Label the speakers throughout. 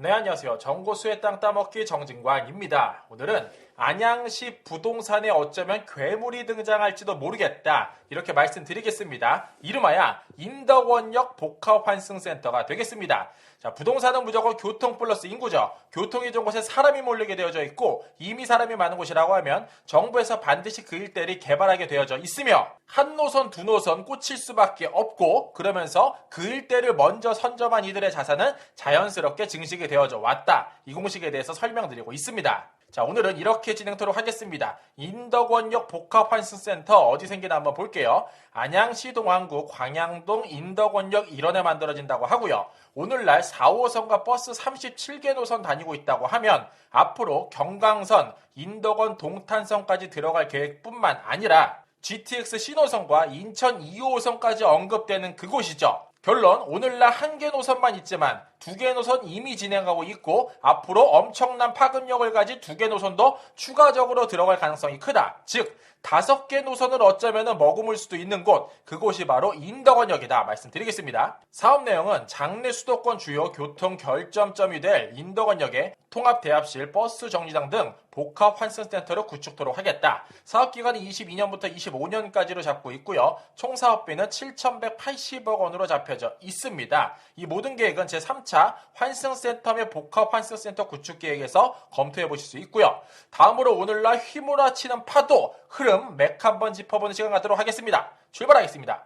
Speaker 1: 네, 안녕하세요. 정보수의 땅 따먹기 정진관입니다. 오늘은 안양시 부동산에 어쩌면 괴물이 등장할지도 모르겠다. 이렇게 말씀드리겠습니다. 이름하여 인덕원역 복합환승센터가 되겠습니다. 자, 부동산은 무조건 교통 플러스 인구죠. 교통이 좋은 곳에 사람이 몰리게 되어져 있고 이미 사람이 많은 곳이라고 하면 정부에서 반드시 그 일대를 개발하게 되어져 있으며 한 노선, 두 노선 꽂힐 수밖에 없고 그러면서 그 일대를 먼저 선점한 이들의 자산은 자연스럽게 증식이 되어져 왔다. 이 공식에 대해서 설명드리고 있습니다. 자, 오늘은 이렇게 진행토록 하겠습니다. 인덕원역 복합환승센터 어디 생기나 한번 볼게요. 안양시 동안구 광양동 인덕원역 1원에 만들어진다고 하고요. 오늘날 4호선과 버스 37개 노선 다니고 있다고 하면 앞으로 경강선, 인덕원 동탄선까지 들어갈 계획뿐만 아니라 GTX 신호선과 인천 2호선까지 언급되는 그곳이죠. 결론, 오늘날 한 개 노선만 있지만 두 개 노선 이미 진행하고 있고 앞으로 엄청난 파급력을 가진 두 개 노선도 추가적으로 들어갈 가능성이 크다. 즉 5개 노선을 어쩌면 머금을 수도 있는 곳, 그곳이 바로 인덕원역이다 말씀드리겠습니다. 사업 내용은 장내 수도권 주요 교통 결점점이 될 인덕원역에 통합대합실, 버스 정류장 등 복합환승센터를 구축토록 하겠다. 사업기간은 22년부터 25년까지로 잡고 있고요. 총 사업비는 7,180억 원으로 잡혀져 있습니다. 이 모든 계획은 제3차 환승센터 및 복합환승센터 구축 계획에서 검토해 보실 수 있고요. 다음으로 오늘날 휘몰아치는 파도, 흐름, 맥 한번 짚어보는 시간 갖도록 하겠습니다. 출발하겠습니다.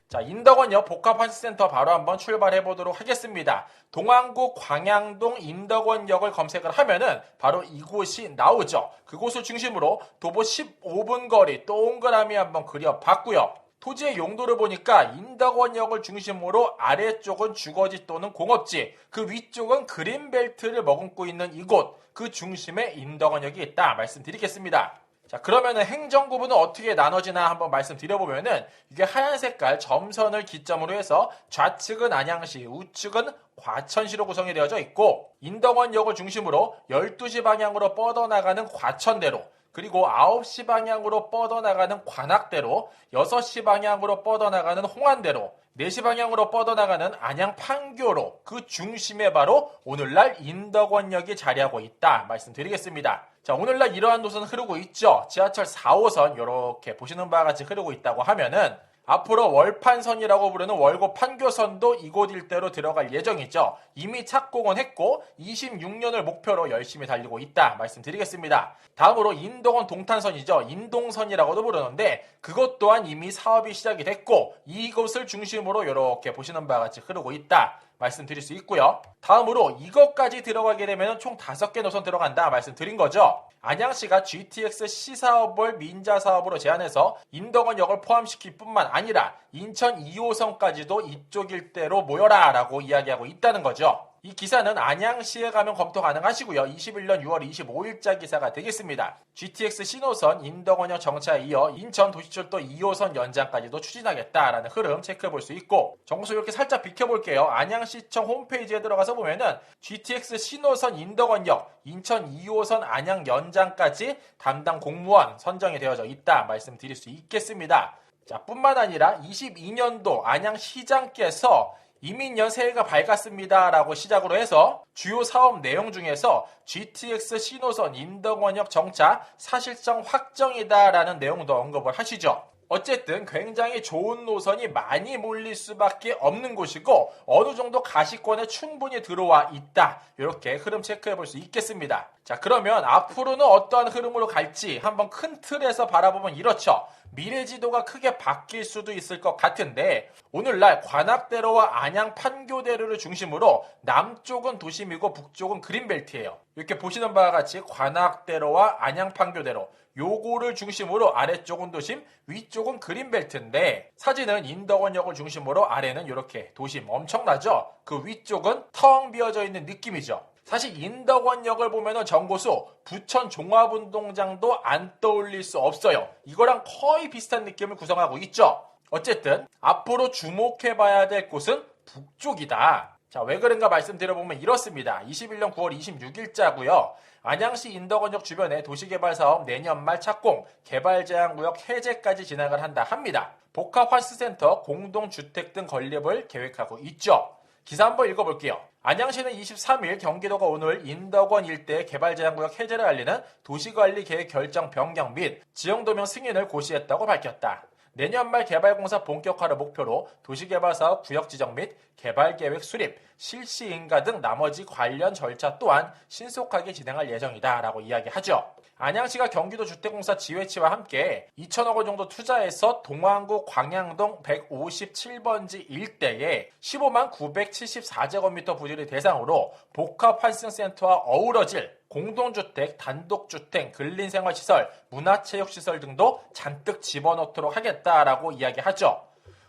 Speaker 1: 자, 인덕원역 복합환승센터 바로 한번 출발해 보도록 하겠습니다. 동안구 광양동 인덕원역을 검색을 하면은 바로 이곳이 나오죠. 그곳을 중심으로 도보 15분 거리 동그라미 한번 그려봤고요. 토지의 용도를 보니까 인덕원역을 중심으로 아래쪽은 주거지 또는 공업지, 그 위쪽은 그린벨트를 머금고 있는 이곳, 그 중심에 인덕원역이 있다 말씀드리겠습니다. 자, 그러면은 행정구분은 어떻게 나눠지나 한번 말씀드려보면은 이게 하얀 색깔 점선을 기점으로 해서 좌측은 안양시, 우측은 과천시로 구성이 되어져 있고 인덕원역을 중심으로 12시 방향으로 뻗어나가는 과천대로, 그리고 9시 방향으로 뻗어나가는 관악대로, 6시 방향으로 뻗어나가는 홍안대로, 4시 방향으로 뻗어나가는 안양 판교로, 그 중심에 바로 오늘날 인덕원역이 자리하고 있다 말씀드리겠습니다. 자, 오늘날 이러한 노선 흐르고 있죠. 지하철 4호선 이렇게 보시는 바와 같이 흐르고 있다고 하면은 앞으로 월판선이라고 부르는 월곡 판교선도 이곳 일대로 들어갈 예정이죠. 이미 착공은 했고 26년을 목표로 열심히 달리고 있다 말씀드리겠습니다. 다음으로 인덕원 동탄선이죠. 인동선이라고도 부르는데 그것 또한 이미 사업이 시작이 됐고 이곳을 중심으로 이렇게 보시는 바와 같이 흐르고 있다 말씀드릴 수 있고요. 다음으로 이것까지 들어가게 되면 총 5개 노선 들어간다 말씀드린 거죠. 안양시가 GTX C사업을 민자사업으로 제안해서 인덕원역을 포함시킬 뿐만 아니라 인천 2호선까지도 이쪽 일대로 모여라 라고 이야기하고 있다는 거죠. 이 기사는 안양시에 가면 검토 가능하시고요. 21년 6월 25일자 기사가 되겠습니다. GTX 신호선 인덕원역 정차에 이어 인천 도시철도 2호선 연장까지도 추진하겠다라는 흐름 체크해 볼 수 있고, 정수 이렇게 살짝 비켜볼게요. 안양시청 홈페이지에 들어가서 보면은 GTX 신호선 인덕원역 인천 2호선 안양 연장까지 담당 공무원 선정이 되어져 있다 말씀드릴 수 있겠습니다. 자, 뿐만 아니라 22년도 안양시장께서 이민년 새해가 밝았습니다 라고 시작으로 해서 주요 사업 내용 중에서 GTX 신호선 인덕원역 정차 사실상 확정이다 라는 내용도 언급을 하시죠. 어쨌든 굉장히 좋은 노선이 많이 몰릴 수밖에 없는 곳이고 어느 정도 가시권에 충분히 들어와 있다. 이렇게 흐름 체크해 볼 수 있겠습니다. 자, 그러면 앞으로는 어떠한 흐름으로 갈지 한번 큰 틀에서 바라보면 이렇죠. 미래 지도가 크게 바뀔 수도 있을 것 같은데 오늘날 관악대로와 안양 판교대로를 중심으로 남쪽은 도심이고 북쪽은 그린벨트예요. 이렇게 보시는 바와 같이 관악대로와 안양 판교대로 요거를 중심으로 아래쪽은 도심, 위쪽은 그린벨트인데 사진은 인덕원역을 중심으로 아래는 이렇게 도심 엄청나죠? 그 위쪽은 텅 비어져 있는 느낌이죠. 사실 인덕원역을 보면은 정고수 부천 종합운동장도 안 떠올릴 수 없어요. 이거랑 거의 비슷한 느낌을 구성하고 있죠. 어쨌든 앞으로 주목해봐야 될 곳은 북쪽이다. 자, 왜 그런가 말씀드려보면 이렇습니다. 21년 9월 26일자고요. 안양시 인덕원역 주변에 도시개발사업 내년 말 착공, 개발제한구역 해제까지 진행을 한다 합니다. 복합환승센터, 공동주택 등 건립을 계획하고 있죠. 기사 한번 읽어볼게요. 안양시는 23일 경기도가 오늘 인덕원 일대 개발제한구역 해제를 알리는 도시관리계획 결정 변경 및 지형도명 승인을 고시했다고 밝혔다. 내년 말 개발공사 본격화를 목표로 도시개발사업 구역 지정 및 개발계획 수립, 실시 인가 등 나머지 관련 절차 또한 신속하게 진행할 예정이다 라고 이야기하죠. 안양시가 경기도 주택공사 지회치와 함께 2천억 원 정도 투자해서 동안구 광양동 157번지 일대에 15만 974제곱미터 부지를 대상으로 복합환승센터와 어우러질 공동주택, 단독주택, 근린생활시설, 문화체육시설 등도 잔뜩 집어넣도록 하겠다라고 이야기하죠.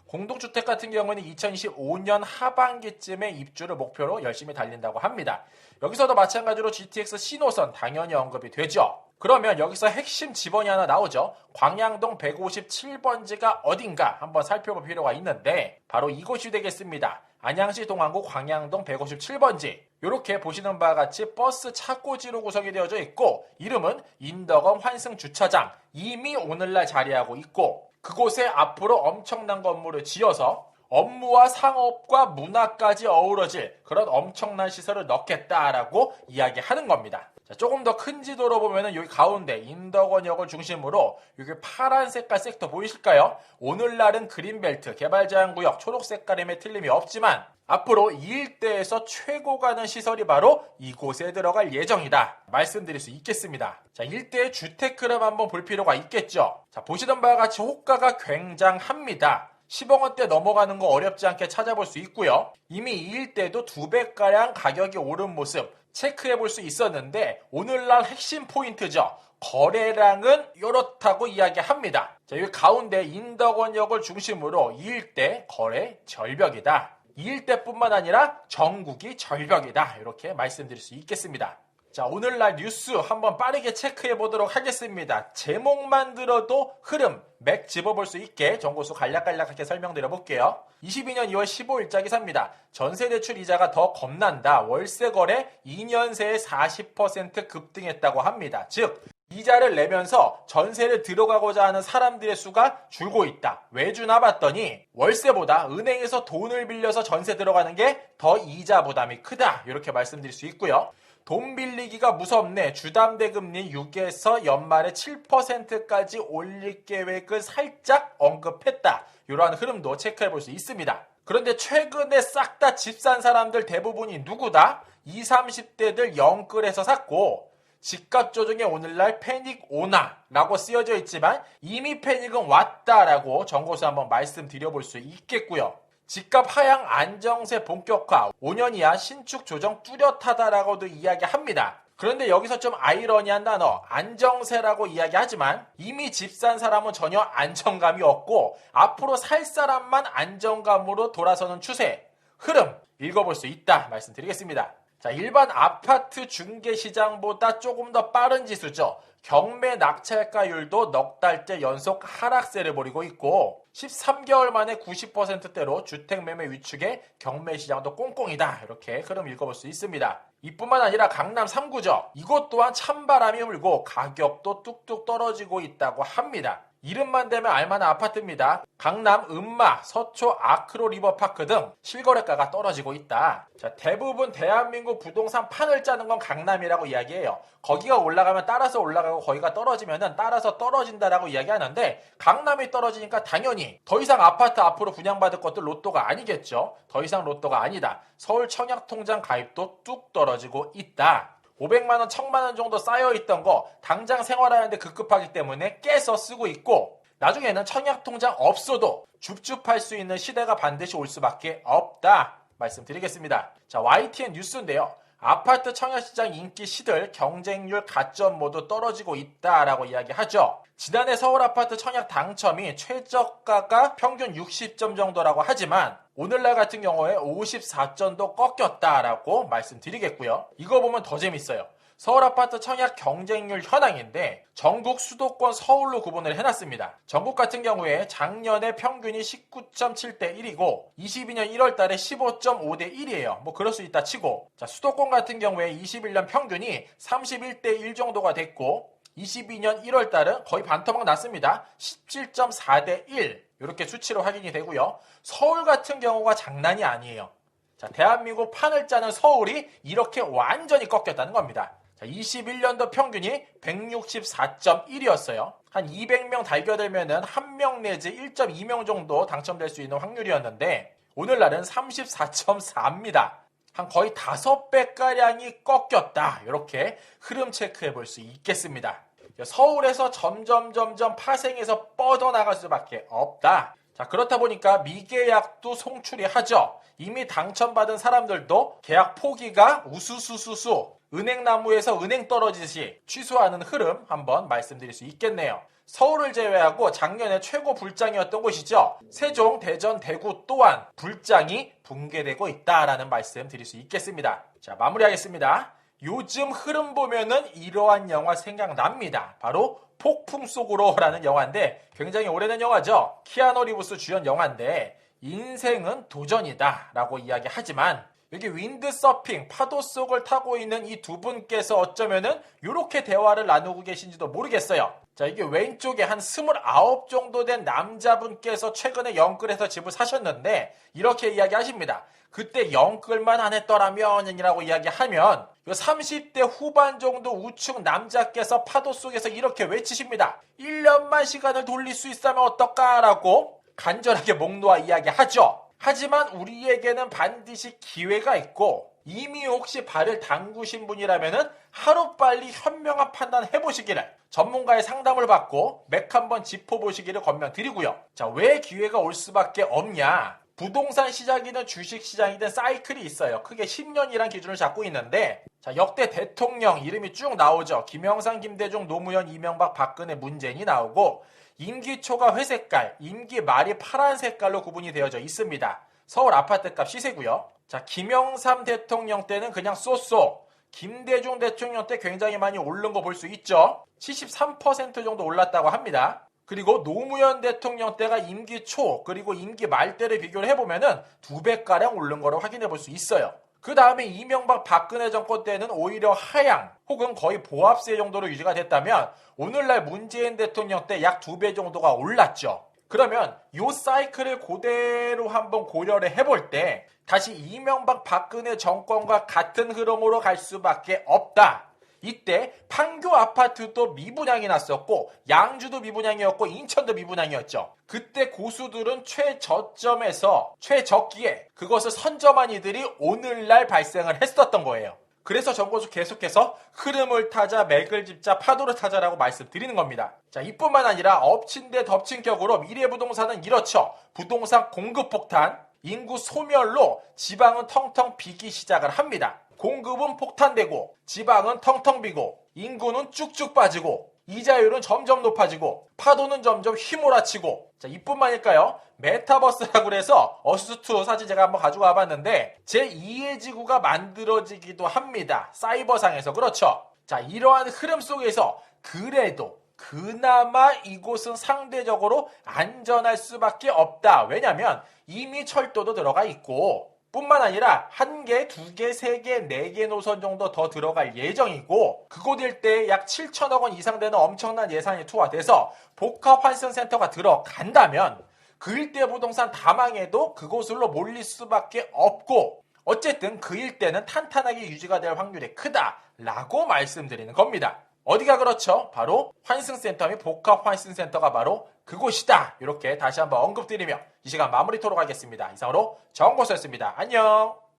Speaker 1: 공동주택 같은 경우는 2025년 하반기쯤에 입주를 목표로 열심히 달린다고 합니다. 여기서도 마찬가지로 GTX C노선 당연히 언급이 되죠. 그러면 여기서 핵심 지번이 하나 나오죠. 광양동 157번지가 어딘가 한번 살펴볼 필요가 있는데 바로 이곳이 되겠습니다. 안양시 동안구 광양동 157번지. 이렇게 보시는 바와 같이 버스 차고지로 구성이 되어져 있고 이름은 인덕원 환승주차장. 이미 오늘날 자리하고 있고 그곳에 앞으로 엄청난 건물을 지어서 업무와 상업과 문화까지 어우러질 그런 엄청난 시설을 넣겠다라고 이야기하는 겁니다. 자, 조금 더 큰 지도로 보면은 여기 가운데 인덕원역을 중심으로 여기 파란 색깔 섹터 보이실까요? 오늘날은 그린벨트 개발제한구역 초록 색깔임에 틀림이 없지만 앞으로 이 일대에서 최고 가는 시설이 바로 이곳에 들어갈 예정이다 말씀드릴 수 있겠습니다. 자, 일대의 주택 흐름 한번 볼 필요가 있겠죠. 자, 보시던 바와 같이 호가가 굉장합니다. 10억 원대 넘어가는 거 어렵지 않게 찾아볼 수 있고요. 이미 이 일대도 2배가량 가격이 오른 모습 체크해 볼 수 있었는데 오늘날 핵심 포인트죠. 거래량은 이렇다고 이야기합니다. 자, 여기 가운데 인덕원역을 중심으로 이 일대 거래 절벽이다. 이 일대뿐만 아니라 전국이 절벽이다. 이렇게 말씀드릴 수 있겠습니다. 자, 오늘날 뉴스 한번 빠르게 체크해 보도록 하겠습니다. 제목만 들어도 흐름, 맥 집어볼 수 있게 정보수 간략간략하게 설명드려 볼게요. 22년 2월 15일자 기사입니다. 전세대출 이자가 더 겁난다. 월세 거래 2년 새에 40% 급등했다고 합니다. 즉 이자를 내면서 전세를 들어가고자 하는 사람들의 수가 줄고 있다. 왜 주나 봤더니 월세보다 은행에서 돈을 빌려서 전세 들어가는 게 더 이자 부담이 크다. 이렇게 말씀드릴 수 있고요. 돈 빌리기가 무섭네. 주담대금리 6에서 연말에 7%까지 올릴 계획을 살짝 언급했다. 이러한 흐름도 체크해 볼 수 있습니다. 그런데 최근에 싹 다 집 산 사람들 대부분이 누구다? 20, 30대들 영끌해서 샀고 집값 조정에 오늘날 패닉 오나라고 쓰여져 있지만 이미 패닉은 왔다라고 정고수 한번 말씀드려볼 수 있겠고요. 집값 하향 안정세 본격화 5년 이하 신축 조정 뚜렷하다라고도 이야기합니다. 그런데 여기서 좀 아이러니한 단어 안정세라고 이야기하지만 이미 집 산 사람은 전혀 안정감이 없고 앞으로 살 사람만 안정감으로 돌아서는 추세 흐름 읽어볼 수 있다 말씀드리겠습니다. 자, 일반 아파트 중개시장보다 조금 더 빠른 지수죠. 경매 낙찰가율도 넉 달째 연속 하락세를 보이고 있고 13개월 만에 90%대로 주택매매 위축에 경매시장도 꽁꽁이다. 이렇게 흐름 읽어볼 수 있습니다. 이뿐만 아니라 강남 3구죠. 이곳 또한 찬바람이 불고 가격도 뚝뚝 떨어지고 있다고 합니다. 이름만 대면 알만한 아파트입니다. 강남 음마, 서초 아크로 리버파크 등 실거래가가 떨어지고 있다. 자, 대부분 대한민국 부동산 판을 짜는 건 강남이라고 이야기해요. 거기가 올라가면 따라서 올라가고 거기가 떨어지면 따라서 떨어진다라고 이야기하는데 강남이 떨어지니까 당연히 더 이상 아파트 앞으로 분양받을 것도 로또가 아니겠죠. 더 이상 로또가 아니다. 서울 청약통장 가입도 뚝 떨어지고 있다. 500만원, 1000만원 정도 쌓여있던 거 당장 생활하는데 급급하기 때문에 깨서 쓰고 있고 나중에는 청약통장 없어도 줍줍할 수 있는 시대가 반드시 올 수밖에 없다 말씀드리겠습니다. 자, YTN 뉴스인데요. 아파트 청약시장 인기 시들 경쟁률 가점 모두 떨어지고 있다라고 이야기하죠. 지난해 서울 아파트 청약 당첨이 최저가가 평균 60점 정도라고 하지만 오늘날 같은 경우에 54점도 꺾였다라고 말씀드리겠고요. 이거 보면 더 재밌어요. 서울 아파트 청약 경쟁률 현황인데 전국 수도권 서울로 구분을 해놨습니다. 전국 같은 경우에 작년에 평균이 19.7대 1이고 22년 1월 달에 15.5대 1이에요. 뭐 그럴 수 있다 치고 자, 수도권 같은 경우에 21년 평균이 31대 1 정도가 됐고 22년 1월 달은 거의 반토막 났습니다. 17.4대 1 이렇게 수치로 확인이 되고요. 서울 같은 경우가 장난이 아니에요. 자, 대한민국 판을 짜는 서울이 이렇게 완전히 꺾였다는 겁니다. 자, 21년도 평균이 164.1이었어요. 한 200명 달겨들면은 1명 내지 1.2명 정도 당첨될 수 있는 확률이었는데 오늘날은 34.4입니다. 한 거의 5배가량이 꺾였다. 이렇게 흐름 체크해 볼 수 있겠습니다. 서울에서 점점 파생해서 뻗어나갈 수밖에 없다. 자, 그렇다 보니까 미계약도 송출이 하죠. 이미 당첨받은 사람들도 계약 포기가 우수수수수 은행나무에서 은행 떨어지듯이 취소하는 흐름 한번 말씀드릴 수 있겠네요. 서울을 제외하고 작년에 최고 불장이었던 곳이죠. 세종, 대전, 대구 또한 불장이 붕괴되고 있다라는 말씀 드릴 수 있겠습니다. 자, 마무리하겠습니다. 요즘 흐름 보면은 이러한 영화 생각납니다. 바로 폭풍 속으로라는 영화인데 굉장히 오래된 영화죠. 키아누 리브스 주연 영화인데 인생은 도전이다 라고 이야기하지만 여기 윈드서핑, 파도 속을 타고 있는 이 두 분께서 어쩌면은 이렇게 대화를 나누고 계신지도 모르겠어요. 자, 이게 왼쪽에 한 29 정도 된 남자분께서 최근에 영끌해서 집을 사셨는데 이렇게 이야기하십니다. 그때 영끌만 안 했더라면이라고 이야기하면 30대 후반 정도 우측 남자께서 파도 속에서 이렇게 외치십니다. 1년만 시간을 돌릴 수 있다면 어떨까라고 간절하게 목 놓아 이야기하죠. 하지만 우리에게는 반드시 기회가 있고 이미 혹시 발을 담그신 분이라면은 하루빨리 현명한 판단 해보시기를 전문가의 상담을 받고 맥 한번 짚어보시기를 권면드리고요. 자, 왜 기회가 올 수밖에 없냐? 부동산 시장이든 주식 시장이든 사이클이 있어요. 크게 10년이란 기준을 잡고 있는데 자, 역대 대통령 이름이 쭉 나오죠. 김영삼, 김대중, 노무현, 이명박, 박근혜, 문재인이 나오고 임기 초가 회색깔, 임기 말이 파란 색깔로 구분이 되어져 있습니다. 서울 아파트값 시세고요. 자, 김영삼 대통령 때는 그냥 쏘쏘. 김대중 대통령 때 굉장히 많이 오른 거 볼 수 있죠. 73% 정도 올랐다고 합니다. 그리고 노무현 대통령 때가 임기 초 그리고 임기 말 때를 비교를 해보면은 2배가량 오른 거를 확인해 볼 수 있어요. 그 다음에 이명박 박근혜 정권 때는 오히려 하향 혹은 거의 보합세 정도로 유지가 됐다면 오늘날 문재인 대통령 때 약 2배 정도가 올랐죠. 그러면 이 사이클을 그대로 한번 고려를 해볼 때 다시 이명박 박근혜 정권과 같은 흐름으로 갈 수밖에 없다. 이때 판교 아파트도 미분양이 났었고 양주도 미분양이었고 인천도 미분양이었죠. 그때 고수들은 최저점에서 최저기에 그것을 선점한 이들이 오늘날 발생을 했었던 거예요. 그래서 정보수 계속해서 흐름을 타자, 맥을 짚자, 파도를 타자라고 말씀드리는 겁니다. 자, 이뿐만 아니라 엎친 데 덮친 격으로 미래부동산은 이렇죠. 부동산 공급 폭탄, 인구 소멸로 지방은 텅텅 비기 시작을 합니다. 공급은 폭탄되고 지방은 텅텅 비고 인구는 쭉쭉 빠지고 이자율은 점점 높아지고 파도는 점점 휘몰아치고 자, 이뿐만일까요? 메타버스라고 해서 어스투 사진 제가 한번 가지고 와봤는데 제2의 지구가 만들어지기도 합니다. 사이버상에서 그렇죠. 자, 이러한 흐름 속에서 그래도 그나마 이곳은 상대적으로 안전할 수밖에 없다. 왜냐하면 이미 철도도 들어가 있고 뿐만 아니라 1개, 2개, 3개, 4개 노선 정도 더 들어갈 예정이고 그곳 일대에 약 7천억 원 이상 되는 엄청난 예산이 투하돼서 복합환승센터가 들어간다면 그 일대 부동산 다 망해도 그곳으로 몰릴 수밖에 없고 어쨌든 그 일대는 탄탄하게 유지가 될 확률이 크다라고 말씀드리는 겁니다. 어디가 그렇죠? 바로 환승센터 및 복합환승센터가 바로 그곳이다. 이렇게 다시 한번 언급드리며 이 시간 마무리 토록 하겠습니다. 이상으로 정고수였습니다. 안녕.